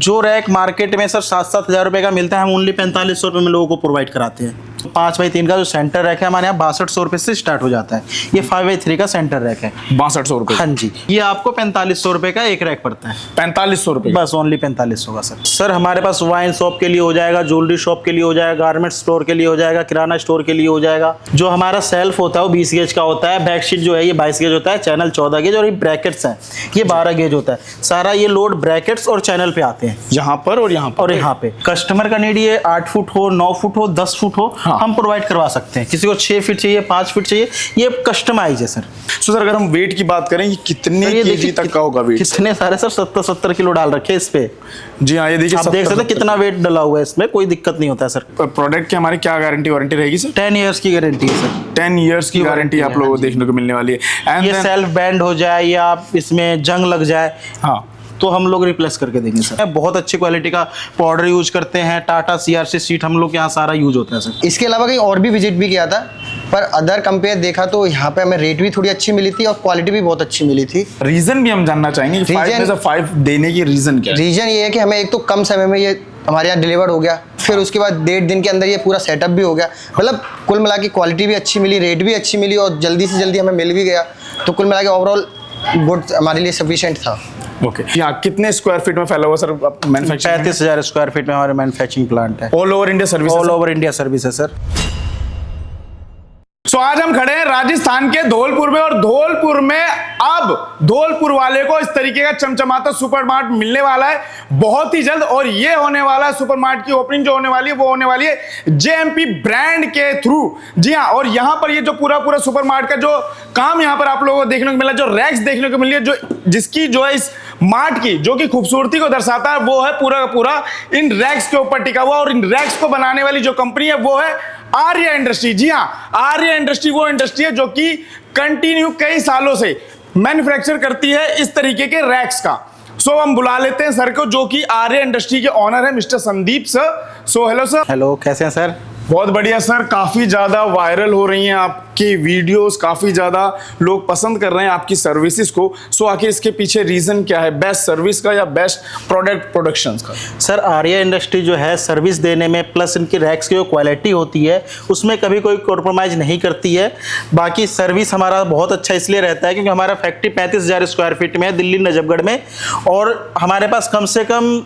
जो rack market में sir 7-7 हज़ार रुपये का मिलता है, हम ओनली 4500 रुपये में लोगों को प्रोवाइड कराते हैं। 5x3 का जो सेंटर रैक है हमारे यहाँ 6200 रुपये से स्टार्ट हो जाता है। ये 5x3 का सेंटर रैक है 6200 रुपये। हाँ जी, ये आपको 4500 रुपये का एक रैक पड़ता है। 4500 रुपये बस ओनली 4500 का सर हमारे पास वाइन शॉप के लिए हो जाएगा, ज्वेलरी शॉप के लिए हो जाएगा, गारमेंट स्टोर के लिए हो जाएगा, किराना स्टोर के लिए हो जाएगा। जो हमारा सेल्फ होता है वो 20 गेज का होता है। बैक शीट जो है ये 22 गेज होता है, चैनल 14 गेज और ये ब्रैकेट्स हैं ये 12 गेज होता है। सारा ये लोड ब्रैकेट्स और चैनल पे आते हैं, यहाँ पर और यहाँ पर। और यहाँ पे कस्टमर का नीड ये 8 फुट हो, 9 फुट हो, 10 फुट हो, हाँ। हम प्रोवाइड करवा सकते हैं। किसी को 6 फीट चाहिए, 5 फीट चाहिए, ये कस्टमाइज है सर। सर अगर हम वेट की बात करें, ये कितने केजी तक का होगा वेट? कितने सारे सर 70 किलो डाल रखे हैं इस पे। जी हाँ, ये देखिए आप देख सकते हैं कितना वेट डला हुआ है इसमें, कोई दिक्कत नहीं होता है सर। प्रोडक्ट की हमारी क्या गारंटी वारंटी रहेगी सर? 10 ईयर्स की गारंटी है सर। 10 ईयर्स की गारंटी आप लोगों को देखने को मिलने वाली है। ये सेल्फ बैंड हो जाए या आप इसमें जंग लग जाए, हाँ, तो हम लोग रिप्लेस करके देंगे सर। बहुत अच्छी क्वालिटी का पाउडर यूज करते हैं, टाटा CRC सीट हम लोग के यहाँ सारा यूज होता है सर। इसके अलावा कहीं और भी विजिट भी किया था, पर अदर कंपेयर देखा तो यहाँ पे हमें रेट भी थोड़ी अच्छी मिली थी और क्वालिटी भी बहुत अच्छी मिली थी। रीजन भी हम जानना चाहेंगे कि 5 में से 5 देने की रीजन क्या है? रीजन ये है कि हमें एक तो कम समय में ये हमारे यहाँ डिलीवर हो गया, फिर उसके बाद 1.5 दिन के अंदर ये पूरा सेटअप भी हो गया। मतलब कुल मिला के क्वालिटी भी अच्छी मिली, रेट भी अच्छी मिली और जल्दी से जल्दी हमें मिल भी गया। तो कुल मिला के ओवरऑल गुड हमारे लिए सफिशिएंट था। ओके, यहाँ कितने स्क्वायर फीट में फैला हुआ सर मैन्युफैक्चरिंग? 35,000 स्क्वायर फीट में हमारे मैन्युफैक्चरिंग प्लांट है। All over India service? All over India service है सर। सो आज हम खड़े हैं राजस्थान के धौलपुर में, और धौलपुर में अब धौलपुर वाले को इस तरीके का चमचमाता सुपरमार्ट मिलने वाला है बहुत ही जल्द। और ये होने वाला है सुपरमार्ट की ओपनिंग जो होने वाली है वो होने वाली है JMP ब्रांड के थ्रू। जी हाँ, और यहाँ पर ये जो पूरा सुपरमार्ट का जो काम यहाँ पर आप लोगों को देखने को मिला, जो रैक्स देखने को मिली है, जो जिसकी जो है इस मार्ट की जो कि खूबसूरती को दर्शाता है, वो है पूरा का पूरा इन रैक्स के ऊपर टिका हुआ। और इन रैक्स को बनाने वाली जो कंपनी है वो है आर्या इंडस्ट्री। जी हाँ, आर्या इंडस्ट्री वो इंडस्ट्री है जो कि कंटिन्यू कई सालों से मैन्युफैक्चर करती है इस तरीके के रैक्स का। सो हम बुला लेते हैं सर को, जो कि आर्या इंडस्ट्री के ऑनर है, मिस्टर संदीप सर। सो हेलो सर। हेलो, कैसे हैं सर? बहुत बढ़िया सर, काफी ज्यादा वायरल हो रही हैं आपकी वीडियोस, काफी ज्यादा लोग पसंद कर रहे हैं आपकी सर्विसेज को। सो आखिर इसके पीछे रीजन क्या है, बेस्ट सर्विस का या बेस्ट प्रोडक्ट प्रोडक्शंस का? सर आर्या इंडस्ट्री जो है सर्विस देने में, प्लस इनकी रैक्स की जो क्वालिटी होती है उसमें कभी कोई कॉम्प्रोमाइज़ नहीं करती है। बाकी सर्विस हमारा बहुत अच्छा इसलिए रहता है क्योंकि हमारा फैक्ट्री 35,000 स्क्वायर फीट में है दिल्ली नजफगढ़ में, और हमारे पास कम से कम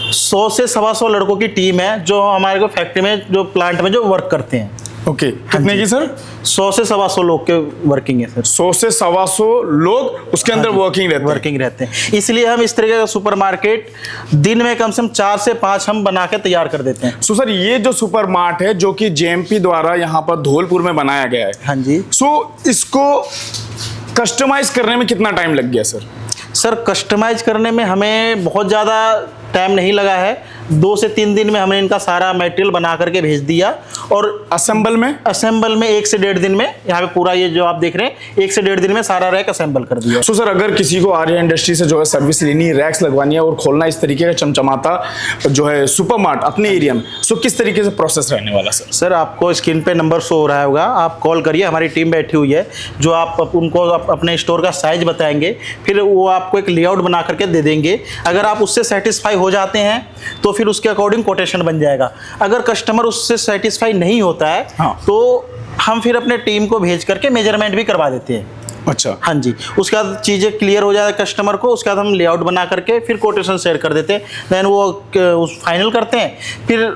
100 से 125 लड़कों की टीम है जो हमारे को फैक्ट्री में, जो प्लांट में जो वर्क करते हैं। ओके, कितने की सर? 100 से 125 लोग के वर्किंग है सर। 100 से 125 लोग उसके अंदर वर्किंग रहते हैं। इसलिए हम इस तरीके का सुपरमार्केट दिन में कम से कम 4 से 5 हम बना के तैयार कर देते हैं। सो सर ये जो सुपरमार्ट है जो कि JMP द्वारा यहाँ पर धौलपुर में बनाया गया है, हाँ जी। सो इसको कस्टमाइज करने में कितना टाइम लग गया सर? सर कस्टमाइज करने में हमें बहुत ज़्यादा टाइम नहीं लगा है, 2 से 3 दिन में हमने इनका सारा मटेरियल बना करके भेज दिया। और असेंबल में 1 से 1.5 दिन में यहाँ पे पूरा ये जो आप देख रहे हैं 1 से 1.5 दिन में सारा रैक असेंबल कर दिया। सो सर अगर किसी को आर्या इंडस्ट्री से जो है सर्विस लेनी है, रैक्स लगवानी है और खोलना इस तरीके का चमचमाता जो है सुपरमार्ट अपने एरिया में, सो किस तरीके से प्रोसेस रहने वाला सर? सर आपको स्क्रीन पे नंबर शो हो रहा होगा, आप कॉल करिए, हमारी टीम बैठी हुई है जो आप उनको अपने स्टोर का साइज बताएंगे, फिर वो आपको एक लेआउट बना करके दे देंगे। अगर आप उससे सेटिस्फाई हो जाते हैं तो फिर उसके अकॉर्डिंग कोटेशन बन जाएगा। अगर कस्टमर उससे सेटिस्फाई नहीं होता है, हाँ, तो हम फिर अपने टीम को भेज करके मेजरमेंट भी करवा देते हैं। अच्छा, हाँ जी, उसके बाद चीज़ें क्लियर हो जाए कस्टमर को, उसके बाद हम लेआउट बना करके फिर कोटेशन शेयर कर देते हैं, देन वो उस फाइनल करते हैं, फिर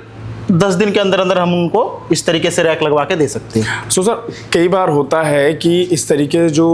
10 दिन के अंदर अंदर हम उनको इस तरीके से रैक लगवा के दे सकते हैं। सो सर कई बार होता है कि इस तरीके के जो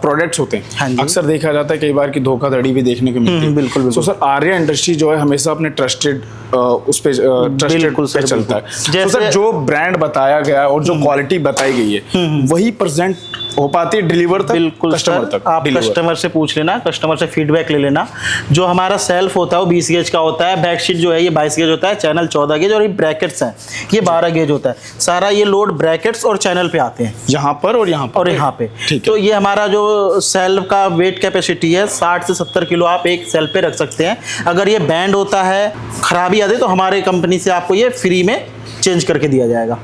प्रोडक्ट्स होते हैं, हाँ जी, अक्सर देखा जाता है कई बार की धोखाधड़ी भी देखने को मिलती है। बिल्कुल सो सर आर्या इंडस्ट्री जो है हमेशा अपने ट्रस्टेड उस पे ट्रस्टेड पे चलता है। जैसे सर जो ब्रांड बताया गया है और जो क्वालिटी बताई गई है वही प्रेजेंट हो पाती है डिलीवर तक? बिल्कुल कस्टमर तक आप कस्टमर से पूछ लेना, कस्टमर से फीडबैक ले लेना। जो हमारा सेल्फ होता है वो 20 गेज का होता है, बैक शीट जो है ये 22 गेज होता है, चैनल 14 गेज और ये ब्रैकेट्स हैं ये 12 गेज होता है। सारा ये लोड ब्रैकेट्स और चैनल पे आते हैं, यहाँ पर और यहाँ पर और यहाँ पे। तो ये हमारा जो सेल्फ का वेट कैपेसिटी है 60 से 70 किलो आप एक सेल पे रख सकते हैं। अगर ये बैंड होता है, खराबी आती है, तो हमारे कंपनी से आपको ये फ्री में चेंज करके दिया जाएगा।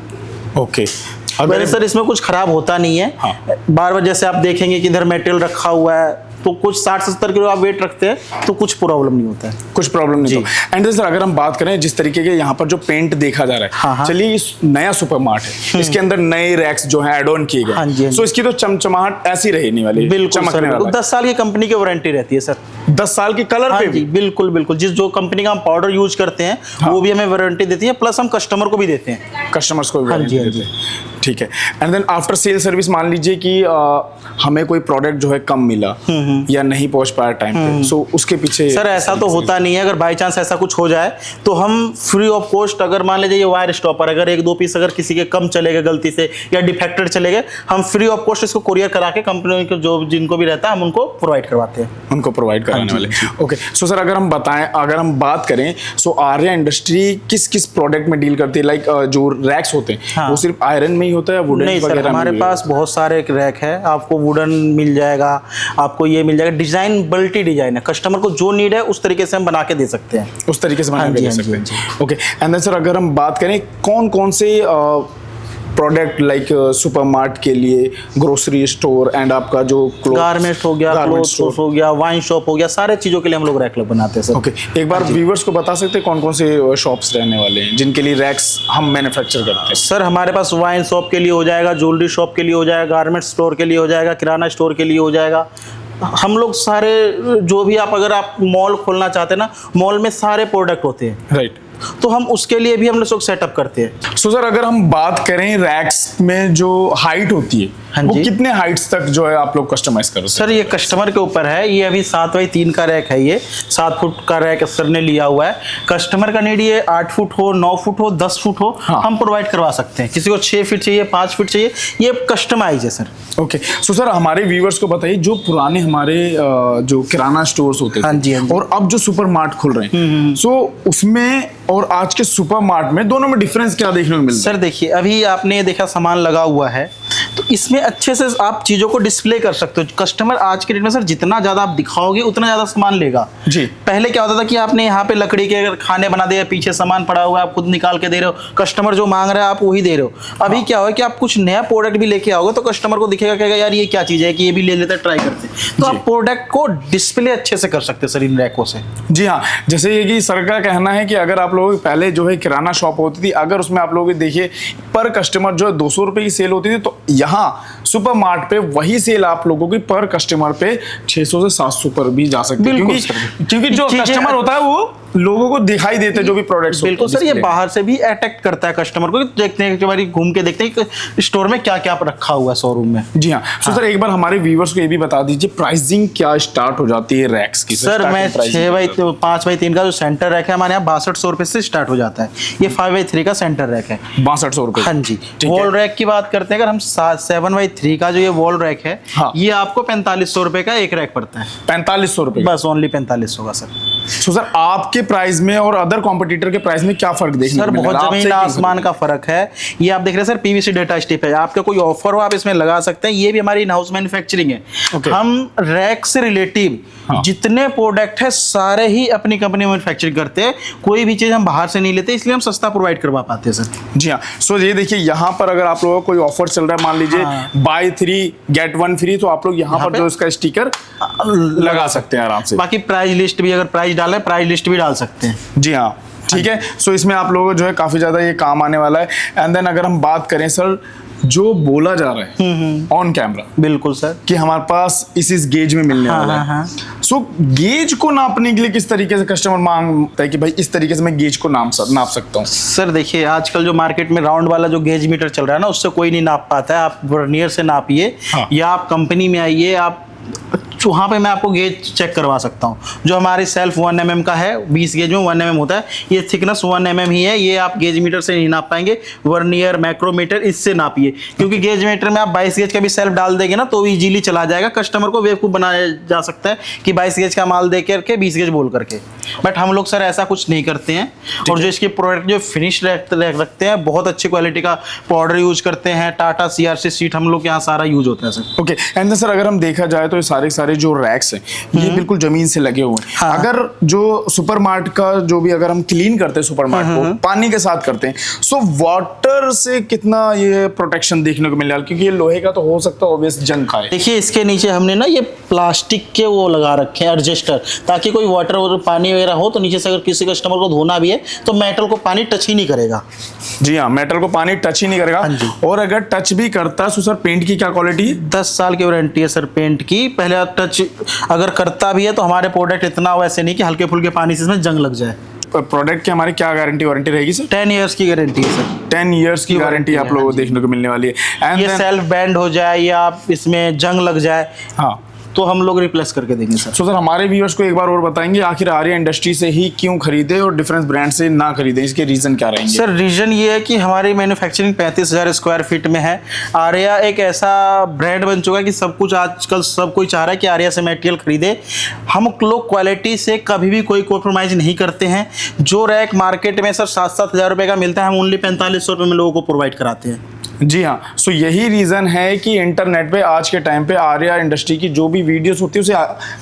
ओके, अगर सर इसमें कुछ खराब होता नहीं है। हाँ, बार बार जैसे आप देखेंगे कि इधर मेटेरियल रखा हुआ है तो कुछ 60-70 किलो आप वेट रखते हैं तो कुछ प्रॉब्लम नहीं होता है। कुछ प्रॉब्लम नहीं तो। एंड सर अगर हम बात करें जिस तरीके के यहाँ पर जो पेंट देखा जा रहा है, हाँ, हाँ। चलिए इस नया सुपर मार्ट है, इसके अंदर नए रैक्स जो है एड ऑन किए गए, हाँ जी, हाँ जी। सो इसकी तो चमचमाहट ऐसी रहने वाली है, बिल्कुल सर, चमकने बिल्कुल। वाला 10 साल की कंपनी की वारंटी रहती है सर। 10 साल की कलर हाँ पे जी, भी। बिल्कुल बिल्कुल। जिस जो कंपनी का हम पाउडर यूज करते हैं वो भी हमें वारंटी देती है, प्लस हम कस्टमर को भी देते हैं। कस्टमर्स को भी हाँ जी, warranty हाँ जी। देते हैं। ठीक है। And then after sale service मान लीजिए कि हमें कोई प्रोडक्ट जो है कम मिला या नहीं पहुंच पाया टाइम पे, सो उसके पीछे सर ऐसा तो होता नहीं है। अगर बाई चांस ऐसा कुछ हो जाए तो हम फ्री ऑफ कॉस्ट, अगर मान लीजिए ये वायर स्टॉपर अगर 1-2 पीस अगर किसी के कम चले गए गलती से या डिफेक्टेड चले गए, हम फ्री ऑफ कॉस्ट इसको कुरियर करा के कंपनी को जो जिनको भी रहता है हम उनको प्रोवाइड करवाते हैं। उनको प्रोवाइड कराने वाले। ओके, सो सर अगर हम बताएं, अगर हम बात करें, सो आर्या इंडस्ट्री किस किस प्रोडक्ट में डील करती है? लाइक जो रैक्स होते हैं हाँ। वो सिर्फ आयरन में ही होता है, वुडन नहीं सर, वगैरह हमारे में पास बहुत सारे रैक है। आपको वुडन मिल जाएगा, आपको ये मिल जाएगा। डिजाइन मल्टी डिजाइन है, कस्टमर को जो नीड है उस तरीके से हम बना के दे सकते हैं। उस तरीके से बना हाँ के जी, दे हाँ जी, सकते हाँ जी। हैं। ओके, एंड देन सर अगर हम बात करें कौन कौन से प्रोडक्ट लाइक सुपरमार्ट के लिए, ग्रोसरी स्टोर एंड आपका जो गारमेंट हो गया, गारमेंट क्लोथ हो गया, वाइन शॉप हो गया, सारे चीजों के लिए हम लोग रैक बनाते हैं सर। ओके, एक बार व्यूअर्स को बता सकते हैं कौन कौन से शॉप्स रहने वाले हैं जिनके लिए रैक्स हम मैन्युफैक्चर करते हैं? सर हमारे पास वाइन शॉप के लिए हो जाएगा, ज्वेलरी शॉप के लिए हो जाएगा, गारमेंट स्टोर के लिए हो जाएगा, किराना स्टोर के लिए हो जाएगा। हम लोग सारे जो भी अगर आप मॉल खोलना चाहते हैं ना, मॉल में सारे प्रोडक्ट होते हैं, राइट। तो हम उसके लिए भी हम लोग सेटअप करते हैं। सो सर अगर हम बात करें रैक्स में जो हाइट होती है, हाँ वो जी। कितने हाइट्स तक जो है आप लोग कस्टमाइज करो? सर ये कस्टमर के ऊपर है। ये अभी 7x3 का रैक है, ये 7 फुट का रैक सर ने लिया हुआ है। कस्टमर का नीड ये 8 फुट हो, 9 फुट हो, 10 फुट हो, हाँ। हम प्रोवाइड करवा सकते हैं। किसी को 6 फीट चाहिए, 5 फीट चाहिए, ये कस्टमाइज है सर। ओके, सो सर हमारे व्यूअर्स को बताइए जो पुराने हमारे जो किराना स्टोर्स होते थे, हाँ जी, हाँ जी। और अब जो सुपर मार्ट खुल रहे हैं, सो उसमें और आज के सुपर मार्ट में दोनों में डिफरेंस क्या देखने को मिलता है? सर देखिए, अभी आपने ये देखा सामान लगा हुआ है, तो इसमें अच्छे से आप चीज़ों को डिस्प्ले कर सकते हो। कस्टमर आज के डेट में सर जितना ज़्यादा आप दिखाओगे उतना ज़्यादा सामान लेगा। जी। पहले क्या होता था कि आपने यहाँ पे लकड़ी के अगर खाने बना दिया, पीछे सामान पड़ा हुआ है, आप खुद निकाल के दे रहे हो, कस्टमर जो मांग रहा है आप वही दे रहे हो। अभी क्या हो कि आप कुछ नया प्रोडक्ट भी लेके आओगे तो कस्टमर को दिखेगा, कहेगा यार ये क्या चीज़ है कि ये भी ले लेते हैं, ट्राई करते हैं। तो आप प्रोडक्ट को डिस्प्ले अच्छे से कर सकते हैं सर इन रैकों से। जी हाँ, जैसे ये कि सर का कहना है कि अगर आप लोगों की पहले जो है किराना शॉप होती थी, अगर उसमें आप लोग देखिए पर कस्टमर जो है 200 रुपए की सेल होती थी, तो यहाँ सुपर मार्ट पे वही सेल आप लोगों की पर कस्टमर पे 600 से 700 पर भी जा सकती है। बिल्कुल क्योंकि सर। क्योंकि जो चीज़ें- कस्टमर होता है वो लोगों को दिखाई देते जो भी प्रोडक्ट्स बिल्कुल सर, ये बाहर से भी अट्रैक्ट करता है कस्टमर को, देखते हैं, एक बार घूम के देखते हैं कि स्टोर में क्या क्या रखा हुआ है शोरूम में। जी हाँ। सो सर एक बार हमारे व्यूअर्स को ये भी बता दीजिए प्राइसिंग क्या स्टार्ट हो जाती है रैक्स की? सर मैं 5x3 का जो सेंटर रैक है हमारे यहाँ 6200 रुपये से स्टार्ट हो जाता है। ये 5x3 का सेंटर रैक है, 6200 रुपए। हाँ जी। ठीक वॉल है। रैक की बात करते हैं, अगर हम 7x3 का जो ये वॉल रैक है, हाँ। ये आपको 4500 रुपये का एक रैक पड़ता है। 4500 रुपए। बस ओनली 4500 का सर। सो सर आपके प्राइस में और अदर कॉम्पिटिटर के प्राइस में क्या फर्क देखने सर को मिल बहुत रहा है? आपसे जमीन क्यों आसमान का फर्क है। ये आप देख रहे हैं सर पीवीसी डेटा स्ट्रिप है, आपका कोई ऑफर हो आप इसमें लगा सकते हैं। ये भी हमारी इन हाउस मैन्युफैक्चरिंग है। Okay. हम रैक से रिलेटिव हाँ। जितने प्रोडक्ट है सारे ही अपनी कंपनी में मैन्युफैक्चरिंग करते हैं। कोई भी चीज हम बाहर से नहीं लेते, इसलिए हम सस्ता प्रोवाइड करवा पाते हैं सर। जी हाँ। सो ये देखिए यहाँ पर अगर आप लोगों को कोई ऑफर चल रहा है, मान लीजिए हाँ। बाय 3 गेट 1 फ्री, तो आप लोग यहाँ पर पे जो इसका स्टिकर लगा सकते हैं आराम से। बाकी प्राइस लिस्ट भी, अगर प्राइस डालें प्राइस लिस्ट भी डाल सकते हैं। जी हाँ, ठीक है। सो इसमें आप लोगों को जो है काफी ज्यादा ये काम आने वाला है। एंड देन अगर हम बात करें सर, जो बोला जा रहा है ऑन कैमरा बिल्कुल सर। कि हमारे पास इस गेज में मिलने हाँ, वाला है, हाँ, सो गेज को नापने के लिए किस तरीके से कस्टमर मांगता है कि भाई इस तरीके से मैं गेज को नाप सकता हूँ? सर देखिए, आजकल जो मार्केट में राउंड वाला जो गेज मीटर चल रहा है ना, उससे कोई नहीं नाप पाता है। आप वर्नियर से नापिए, हाँ। या आप कंपनी में आइए, आप वहाँ पे मैं आपको गेज चेक करवा सकता हूँ। जो हमारी सेल्फ 1 mm का है, 20 गेज में 1 mm होता है, ये थिकनेस 1 mm ही है। ये आप गेज मीटर से नहीं नाप पाएंगे, वर्नियर मैक्रोमीटर इससे नापिए। क्योंकि गेज मीटर में आप 22 गेज का भी सेल्फ डाल देंगे ना तो इजीली चला जाएगा। कस्टमर को बेवकूफ़ बनाया जा सकता है कि 22 गेज का माल दे करके 20 गेज बोल करके, बट हम लोग सर ऐसा कुछ नहीं करते हैं। और जो इसके प्रोडक्ट जो फिनिश रखते हैं, बहुत अच्छी क्वालिटी का पाउडर यूज करते हैं। टाटा CRC सीट हम लोग यहाँ सारा यूज होता है सर। ओके। एंड सर अगर हम देखा जाए तो ये सारे हमारे जो रैक्स हैं ये बिल्कुल जमीन से लगे हुए हैं। हाँ। अगर जो सुपरमार्ट का जो भी अगर हम क्लीन करते हैं सुपरमार्ट को पानी के साथ करते हैं, सो वाटर से कितना ये प्रोटेक्शन देखने को मिल रहा है, क्योंकि ये लोहे का तो हो सकता है ऑब्वियस जंग खाए। देखिए इसके नीचे हमने ना ये प्लास्टिक के वो लगा रखे हैं एडजस्टर, ताकि कोई वाटर पानी वगैरह हो तो नीचे से अगर किसी कस्टमर को धोना भी है तो मेटल को पानी टच ही नहीं करेगा। जी हाँ, मेटल को पानी टच ही नहीं करेगा। हाँ जी। और अगर टच भी करता है तो सर पेंट की क्या क्वालिटी है? 10 साल की वारंटी है सर पेंट की। पहले टच अगर करता भी है तो हमारे प्रोडक्ट इतना वैसे नहीं कि हल्के फुल्के पानी से इसमें जंग लग जाए। प्रोडक्ट की हमारी क्या गारंटी वारंटी रहेगी सर? 10 ईयर्स की गारंटी है सर। 10 ईयर्स की गारंटी आप लोगों को देखने को मिलने वाली है। ये सेल्फ बैंड हो जाए या इसमें जंग लग जाए हाँ तो हम लोग रिप्लेस करके देंगे सर। सर हमारे व्यूअर्स को एक बार और बताएंगे आखिर आर्या इंडस्ट्री से ही क्यों खरीदे और डिफरेंस ब्रांड से ना खरीदे, इसके रीजन क्या रहेंगे? सर रीजन ये है कि हमारी मैन्युफैक्चरिंग 35,000 स्क्वायर फीट में है। आर्या एक ऐसा ब्रांड बन चुका है कि सब कुछ आजकल सब कोई चाह रहा है कि आर्या से मटेरियल खरीदे। हम लोग क्वालिटी से कभी भी कोई कॉम्प्रोमाइज़ नहीं करते हैं। जो रैक मार्केट में सर 7-7 हज़ार रुपये का मिलता है, हम ओनली 4500 रुपये में लोगों को प्रोवाइड कराते हैं। जी हाँ, सो यही रीज़न है कि इंटरनेट पे आज के टाइम पे आर्या इंडस्ट्री की जो भी वीडियोस होती है उसे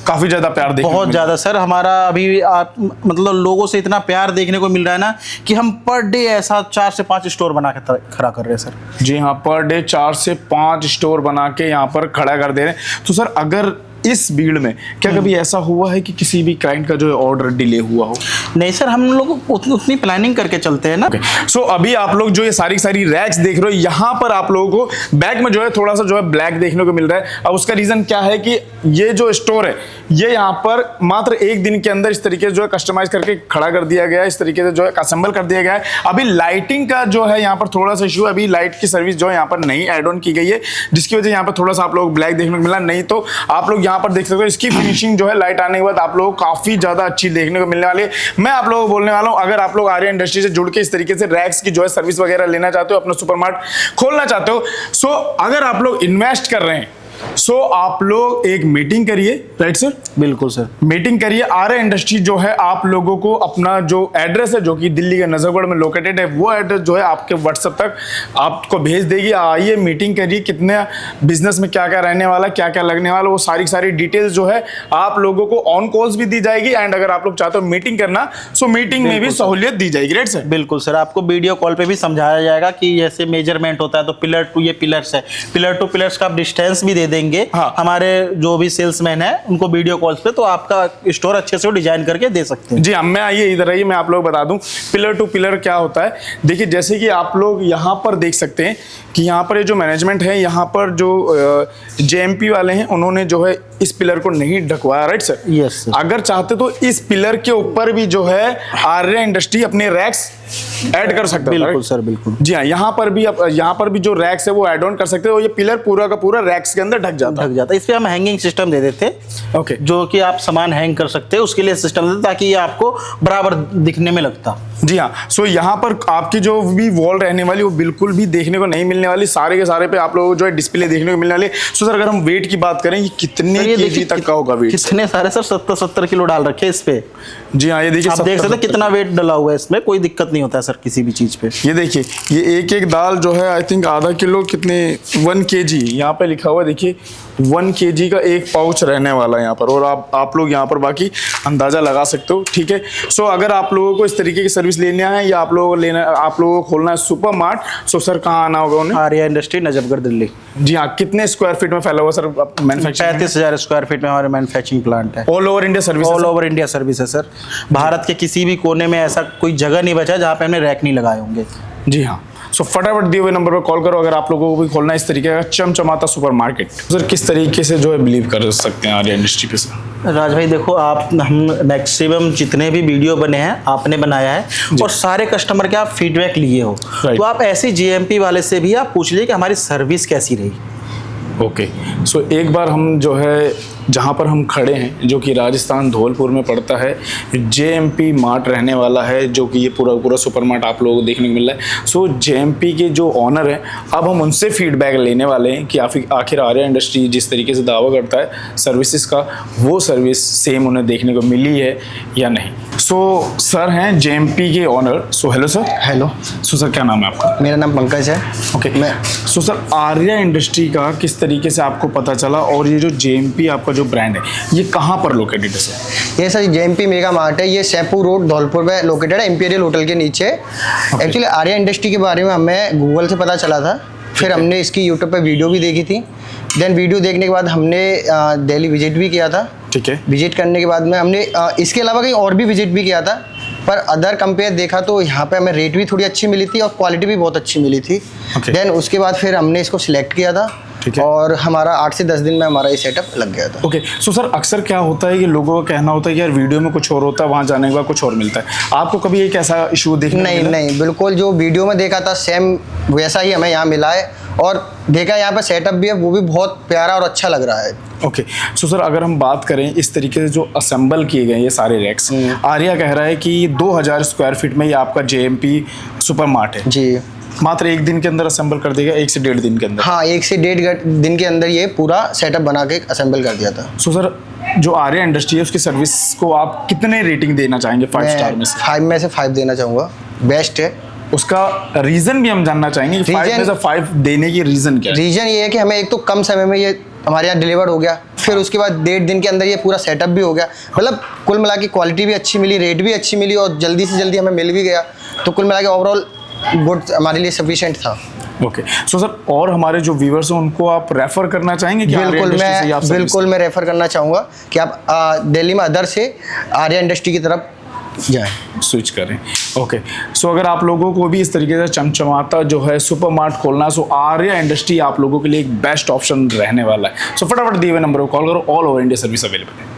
काफ़ी ज़्यादा प्यार देखने बहुत ज़्यादा सर। हमारा अभी मतलब लोगों से इतना प्यार देखने को मिल रहा है ना कि हम पर डे ऐसा 4 से 5 स्टोर बना के खड़ा कर रहे हैं सर। जी हाँ, पर डे 4 से 5 स्टोर बना के यहाँ पर खड़ा कर दे रहे हैं। तो सर अगर इस भीड़ में क्या कभी ऐसा हुआ है कि किसी भी क्लाइंट का जो है ऑर्डर डिले हुआ हो? नहीं सर, हम लोग उतनी प्लानिंग करके चलते हैं ना। सो अभी आप लोग जो ये सारी रैक्स देख रहे हो, यहाँ पर आप लोगों को बैक में जो है थोड़ा सा जो है ब्लैक देखने को मिल रहा है। अब उसका रीजन क्या है कि ये जो स्टोर है ये यहाँ पर मात्र एक दिन के अंदर इस तरीके से जो है कस्टमाइज करके खड़ा कर दिया गया है, इस तरीके से जो है असेंबल कर दिया गया है। अभी लाइटिंग का जो है यहाँ पर थोड़ा सा इशू है, अभी लाइट की सर्विस जो है यहाँ पर नहीं एड ऑन की गई है, जिसकी वजह से यहाँ पर थोड़ा सा आप लोग ब्लैक देखने को मिला। नहीं तो आप लोग यहाँ पर देख सकते हो इसकी फिनिशिंग जो है लाइट आने के बाद आप लोगों को काफी ज्यादा अच्छी देखने को मिलने वाली है। मैं आप लोगों को बोलने वाला हूं, अगर आप लोग आर्या इंडस्ट्री से जुड़ के इस तरीके से रैक्स की जो है सर्विस वगैरह लेना चाहते हो, अपना सुपरमार्ट खोलना चाहते हो, सो अगर आप लोग इन्वेस्ट कर रहे हैं सो आप लोग एक मीटिंग करिए। Right sir? बिल्कुल सर, मीटिंग करिए। आर्या इंडस्ट्री जो है आप लोगों को अपना जो एड्रेस है जो कि दिल्ली के नजफगढ़ में लोकेटेड है, वो एड्रेस जो है आपके व्हाट्सएप तक आपको भेज देगी। आइए मीटिंग करिए, कितने बिजनेस में क्या क्या रहने वाला, क्या क्या लगने वाला, वो सारी डिटेल्स जो है आप लोगों को ऑन कॉल्स भी दी जाएगी। एंड अगर आप लोग चाहते हो मीटिंग करना, सो मीटिंग में भी सहूलियत दी जाएगी। Right sir? बिल्कुल सर, आपको वीडियो कॉल पे भी समझाया जाएगा कि जैसे मेजरमेंट होता है तो पिलर टू ये पिलर्स है, पिलर टू पिलर्स का आप डिस्टेंस भी दे देंगे। हाँ। हमारे जो भी सेल्समैन है उनको वीडियो कॉल्स पे, तो आपका स्टोर अच्छे से डिजाइन करके दे सकते हैं। जी हाँ, मैं आइए इधर आइए, मैं आप लोग बता दूं पिलर टू पिलर क्या होता है। देखिए जैसे कि आप लोग यहाँ पर देख सकते हैं कि यहाँ पर ये जो मैनेजमेंट है, यहाँ पर जो जेएमपी वाले हैं उन्होंने जो है इस पिलर को नहीं ढकवाया। Right sir? Yes sir. अगर चाहते तो इस पिलर के ऊपर भी जो है आर्या इंडस्ट्री अपने रैक्स ऐड कर सकते हैं। बिल्कुल सर, बिल्कुल। जी हाँ, यहाँ पर भी जो रैक्स है वो ऐड ऑन कर सकते हैं और ये पिलर पूरा का पूरा रैक्स के अंदर ढक जाता है। इस पे हम हैंगिंग सिस्टम दे देते हैं। ओके। जो कि आप सामान हैंग कर सकते हैं, उसके लिए सिस्टम देते ताकि ये आपको बराबर दिखने में लगता। जी हाँ, सो यहाँ पर आपकी जो भी वॉल रहने वाली वो बिल्कुल भी देखने को नहीं मिलने वाली, सारे के सारे पे आप लोगों को जो है डिस्प्ले देखने को मिलने वाली। सो सर अगर हम वेट की बात करें, ये कितने केजी तक का होगा वेट? कितने सारे सर 70 किलो डाल रखे हैं इस पे। जी हाँ, ये देखिए आप देख सकते हैं कितना वेट डला हुआ है इसमें, कोई दिक्कत नहीं होता है सर किसी भी चीज पे। ये देखिए, ये एक दाल जो है आई थिंक आधा किलो, कितने 1 kg यहाँ पे लिखा हुआ है। देखिए 1 kg का एक पाउच रहने वाला है यहाँ पर, और आप लोग यहाँ पर बाकी अंदाजा लगा सकते हो। ठीक है, सो अगर आप लोगों को इस तरीके की सर्विस लेना है या आप लोगों को खोलना है सुपर मार्ट, सो सर कहाँ आना होगा उन्हें? आर्या इंडस्ट्री, नजफगढ़, दिल्ली। जी हाँ, कितने स्क्वायर फीट में फैला हुआ सर मैन्युफैक्चरिंग? 35,000 स्क्वायर फीट में हमारे मैन्युफैक्चरिंग प्लांट है। All over India service? All over India service है सर। भारत के किसी भी कोने में ऐसा कोई जगह नहीं बचा जहाँ पे हमने रैक नहीं लगाए होंगे। जी हाँ, सो फटाफट दिए हुए नंबर पर कॉल करो अगर आप लोगों को भी खोलना है इस तरीके का चमचमाता सुपरमार्केट। सर किस तरीके से जो है बिलीव कर सकते हैं आर्या इंडस्ट्री पे सर? राज भाई देखो, हम मैक्सिमम जितने भी वीडियो बने हैं आपने बनाया है और सारे कस्टमर के आप फीडबैक लिए हो, तो आप ऐसी जेएमपी वाले से भी आप पूछ लीजिए कि हमारी सर्विस कैसी रही। ओके, सो एक बार हम जो है जहाँ पर हम खड़े हैं, जो कि राजस्थान धौलपुर में पड़ता है, जेएमपी मार्ट रहने वाला है, जो कि ये पूरा सुपर मार्ट आप लोगों को देखने को मिल रहा है। सो जेएमपी के जो ऑनर हैं, अब हम उनसे फीडबैक लेने वाले हैं कि आखिर आर्या इंडस्ट्री जिस तरीके से दावा करता है सर्विसेज का, वो सर्विस सेम उन्हें देखने को मिली है या नहीं। सो सर हैं जेएमपी के owner. So hello sir. Hello. So sir क्या नाम है आपका? मेरा नाम पंकज है। Okay, so sir Arya industry का किस तरीके से आपको पता चला, और ये जो जेएमपी आपका जो ब्रांड है ये कहाँ पर लोकेटेड है सर? ये सर जेएमपी मेगा मार्ट है, ये सैपू रोड धौलपुर में लोकेटेड है, इंपीरियल होटल के नीचे। एक्चुअली आर्या इंडस्ट्री के बारे में हमें गूगल से पता चला था, फिर हमने इसकी यूट्यूब पे वीडियो भी देखी थी। देन वीडियो देखने के बाद हमने दिल्ली विजिट भी किया था। ठीक है। विजिट करने के बाद में हमने इसके अलावा कहीं और भी विजिट भी किया था, पर अदर कंपेयर देखा तो यहाँ पे हमें रेट भी थोड़ी अच्छी मिली थी और क्वालिटी भी बहुत अच्छी मिली थी। देन उसके बाद फिर हमने इसको सिलेक्ट किया था और हमारा 8 से 10 दिन में हमारा ये सेटअप लग गया था। ओके, सो सर अक्सर क्या होता है कि लोगों का कहना होता है कि यार वीडियो में कुछ और होता है, वहाँ जाने के बाद कुछ और मिलता है। आपको कभी एक ऐसा इशू देखने नहीं नहीं, बिल्कुल जो वीडियो में देखा था सेम वैसा ही हमें यहाँ मिला है, और देखा यहाँ पर सेटअप भी है वो भी बहुत प्यारा और अच्छा लग रहा है। ओके, सो सर अगर हम बात करें इस तरीके से जो असेंबल किए गए ये सारे रैक्स, आर्या कह रहा है कि 2000 स्क्वायर फीट में ये आपका जेएमपी सुपर मार्ट है जी, मात्र 1 दिन के अंदर असेंबल कर देगा, 1 से 1.5 दिन के अंदर? हाँ, 1 से 1.5 दिन के अंदर ये पूरा सेटअप बना के असेंबल कर दिया था। सो सर जो आर्या इंडस्ट्री है उसकी सर्विस को आप कितने रेटिंग देना चाहेंगे 5 स्टार में से? 5 में से 5 देना चाहूँगा, बेस्ट है। उसका रीजन भी हम जानना चाहेंगे कि 5 में से 5 देने की रीजन क्या है? रीजन ये है कि हमें एक तो कम समय में ये हमारे यहाँ डिलीवर हो गया, फिर उसके बाद 1.5 दिन के अंदर ये पूरा सेटअप भी हो गया। मतलब कुल मिला के क्वालिटी भी अच्छी मिली, रेट भी अच्छी मिली और जल्दी से जल्दी हमें मिल भी गया, तो कुल मिला के ओवरऑल गुड हमारे लिए सफिशिएंट था। ओके, सो सर और हमारे जो व्यूअर्स हैं उनको आप रेफर करना चाहेंगे कि बिल्कुल मैं रेफर करना चाहूँगा कि आप दिल्ली में अदर से आर्या इंडस्ट्री की तरफ जाएं, स्विच करें। ओके, सो अगर आप लोगों को भी इस तरीके से चमचमाता जो है सुपर मार्ट खोलना, सो आर्या इंडस्ट्री आप लोगों के लिए एक बेस्ट ऑप्शन रहने वाला है। सो फटाफट दिए हुए नंबर को कॉल करो, all over India service available है।